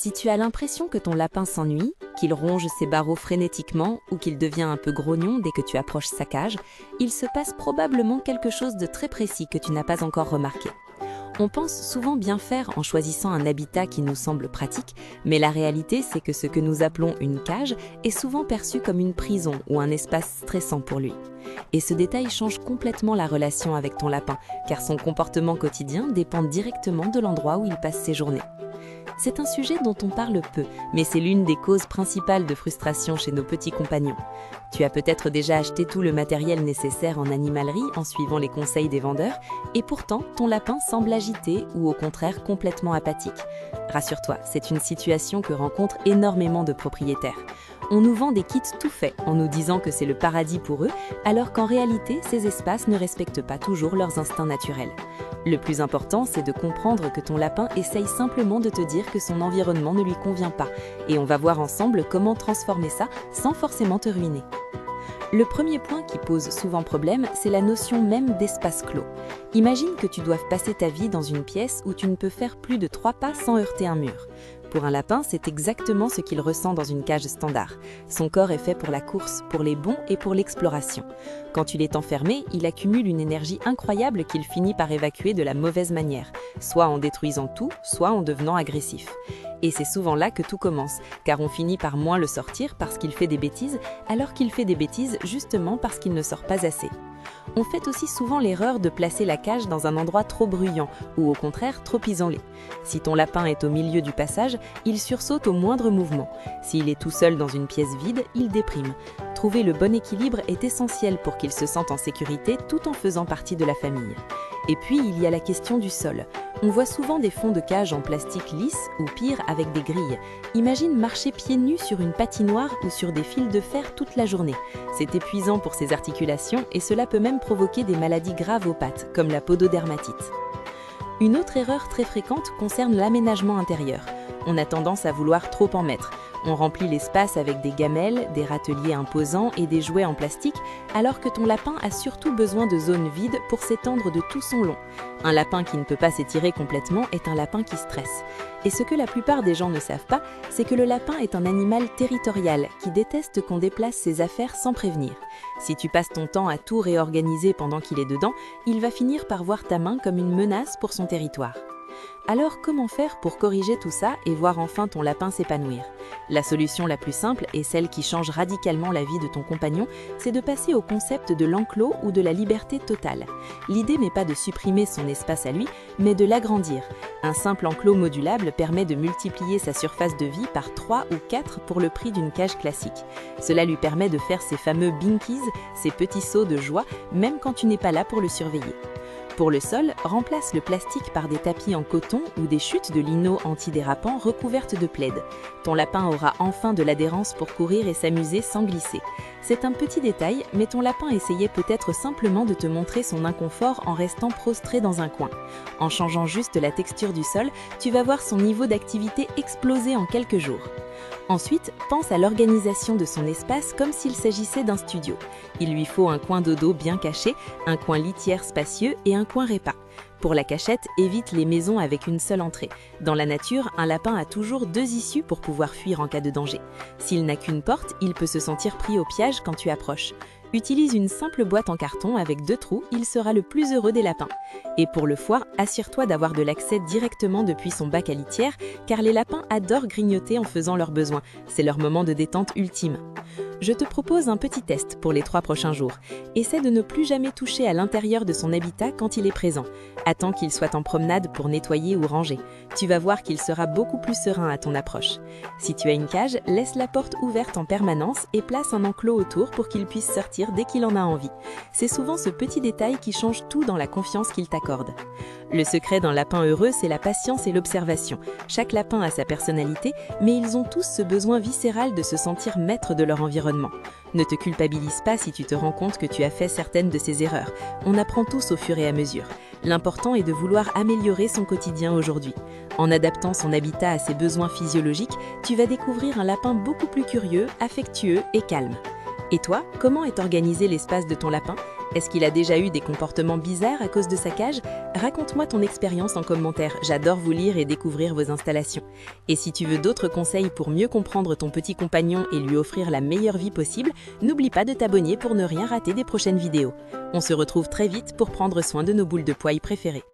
Si tu as l'impression que ton lapin s'ennuie, qu'il ronge ses barreaux frénétiquement ou qu'il devient un peu grognon dès que tu approches sa cage, il se passe probablement quelque chose de très précis que tu n'as pas encore remarqué. On pense souvent bien faire en choisissant un habitat qui nous semble pratique, mais la réalité c'est que ce que nous appelons une cage est souvent perçu comme une prison ou un espace stressant pour lui. Et ce détail change complètement la relation avec ton lapin, car son comportement quotidien dépend directement de l'endroit où il passe ses journées. C'est un sujet dont on parle peu, mais c'est l'une des causes principales de frustration chez nos petits compagnons. Tu as peut-être déjà acheté tout le matériel nécessaire en animalerie en suivant les conseils des vendeurs, et pourtant ton lapin semble agité ou au contraire complètement apathique. Rassure-toi, c'est une situation que rencontrent énormément de propriétaires. On nous vend des kits tout faits en nous disant que c'est le paradis pour eux, alors qu'en réalité, ces espaces ne respectent pas toujours leurs instincts naturels. Le plus important, c'est de comprendre que ton lapin essaye simplement de te dire que son environnement ne lui convient pas, et on va voir ensemble comment transformer ça sans forcément te ruiner. Le premier point qui pose souvent problème, c'est la notion même d'espace clos. Imagine que tu doives passer ta vie dans une pièce où tu ne peux faire plus de 3 pas sans heurter un mur. Pour un lapin, c'est exactement ce qu'il ressent dans une cage standard. Son corps est fait pour la course, pour les bonds et pour l'exploration. Quand il est enfermé, il accumule une énergie incroyable qu'il finit par évacuer de la mauvaise manière, soit en détruisant tout, soit en devenant agressif. Et c'est souvent là que tout commence, car on finit par moins le sortir parce qu'il fait des bêtises, alors qu'il fait des bêtises justement parce qu'il ne sort pas assez. On fait aussi souvent l'erreur de placer la cage dans un endroit trop bruyant ou au contraire trop isolé. Si ton lapin est au milieu du passage, il sursaute au moindre mouvement. S'il est tout seul dans une pièce vide, il déprime. Trouver le bon équilibre est essentiel pour qu'il se sente en sécurité tout en faisant partie de la famille. Et puis, il y a la question du sol. On voit souvent des fonds de cage en plastique lisse ou pire avec des grilles. Imagine marcher pieds nus sur une patinoire ou sur des fils de fer toute la journée. C'est épuisant pour ses articulations et cela peut même provoquer des maladies graves aux pattes, comme la pododermatite. Une autre erreur très fréquente concerne l'aménagement intérieur. On a tendance à vouloir trop en mettre. On remplit l'espace avec des gamelles, des râteliers imposants et des jouets en plastique, alors que ton lapin a surtout besoin de zones vides pour s'étendre de tout son long. Un lapin qui ne peut pas s'étirer complètement est un lapin qui stresse. Et ce que la plupart des gens ne savent pas, c'est que le lapin est un animal territorial qui déteste qu'on déplace ses affaires sans prévenir. Si tu passes ton temps à tout réorganiser pendant qu'il est dedans, il va finir par voir ta main comme une menace pour son territoire. Alors comment faire pour corriger tout ça et voir enfin ton lapin s'épanouir? La solution la plus simple et celle qui change radicalement la vie de ton compagnon, c'est de passer au concept de l'enclos ou de la liberté totale. L'idée n'est pas de supprimer son espace à lui, mais de l'agrandir. Un simple enclos modulable permet de multiplier sa surface de vie par 3 ou 4 pour le prix d'une cage classique. Cela lui permet de faire ses fameux binkies, ses petits sauts de joie, même quand tu n'es pas là pour le surveiller. Pour le sol, remplace le plastique par des tapis en coton ou des chutes de lino antidérapants recouvertes de plaid. Ton lapin aura enfin de l'adhérence pour courir et s'amuser sans glisser. C'est un petit détail, mais ton lapin essayait peut-être simplement de te montrer son inconfort en restant prostré dans un coin. En changeant juste la texture du sol, tu vas voir son niveau d'activité exploser en quelques jours. Ensuite, pense à l'organisation de son espace comme s'il s'agissait d'un studio. Il lui faut un coin dodo bien caché, un coin litière spacieux et un coin repas. Pour la cachette, évite les maisons avec une seule entrée. Dans la nature, un lapin a toujours 2 issues pour pouvoir fuir en cas de danger. S'il n'a qu'une porte, il peut se sentir pris au piège quand tu approches. Utilise une simple boîte en carton avec 2 trous, il sera le plus heureux des lapins. Et pour le foie, assure-toi d'avoir de l'accès directement depuis son bac à litière, car les lapins adorent grignoter en faisant leurs besoins. C'est leur moment de détente ultime. Je te propose un petit test pour les 3 prochains jours. Essaie de ne plus jamais toucher à l'intérieur de son habitat quand il est présent. Attends qu'il soit en promenade pour nettoyer ou ranger. Tu vas voir qu'il sera beaucoup plus serein à ton approche. Si tu as une cage, laisse la porte ouverte en permanence et place un enclos autour pour qu'il puisse sortir dès qu'il en a envie. C'est souvent ce petit détail qui change tout dans la confiance qu'il t'accorde. Le secret d'un lapin heureux, c'est la patience et l'observation. Chaque lapin a sa personnalité, mais ils ont tous ce besoin viscéral de se sentir maître de leur environnement. Ne te culpabilise pas si tu te rends compte que tu as fait certaines de ces erreurs. On apprend tous au fur et à mesure. L'important est de vouloir améliorer son quotidien aujourd'hui. En adaptant son habitat à ses besoins physiologiques, tu vas découvrir un lapin beaucoup plus curieux, affectueux et calme. Et toi, comment est organisé l'espace de ton lapin? Est-ce qu'il a déjà eu des comportements bizarres à cause de sa cage? Raconte-moi ton expérience en commentaire, j'adore vous lire et découvrir vos installations. Et si tu veux d'autres conseils pour mieux comprendre ton petit compagnon et lui offrir la meilleure vie possible, n'oublie pas de t'abonner pour ne rien rater des prochaines vidéos. On se retrouve très vite pour prendre soin de nos boules de poils préférées.